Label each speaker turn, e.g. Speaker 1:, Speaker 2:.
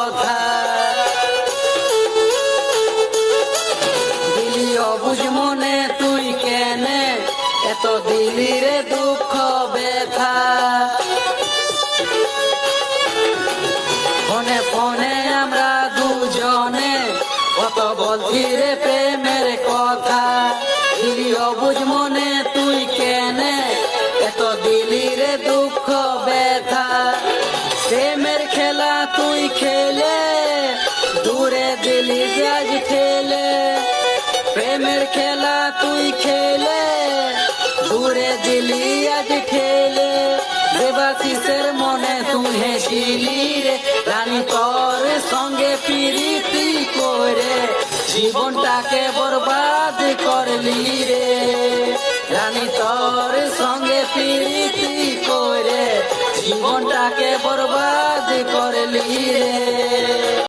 Speaker 1: কথা। দিলি অবুঝ মনে তুই কেনে এত দিলি রে দুঃখ ব্যথা। ফোনে ফোনে আমরা দুজনে কত বলছি রে প্রেমের কথা। দিলি অবুঝ মনে তুই কেনে এত দিলি রে দুঃখ ব্যথা। প্রেমের খেলা তুই খেলে দূরে দিলি আজ ঠেলে। প্রেমের খেলা তুই খেলে দূরে দিলি আজ ঠেলে। দেবাশিসের মনে তুই হেসিলি রে রানী তোর সঙ্গে প্রীতি করে জীবনটাকে বরবাদ করলি রে। রানী তোর সঙ্গে প্রীতি করে জীবনটাকে বরবাদ করলি রে।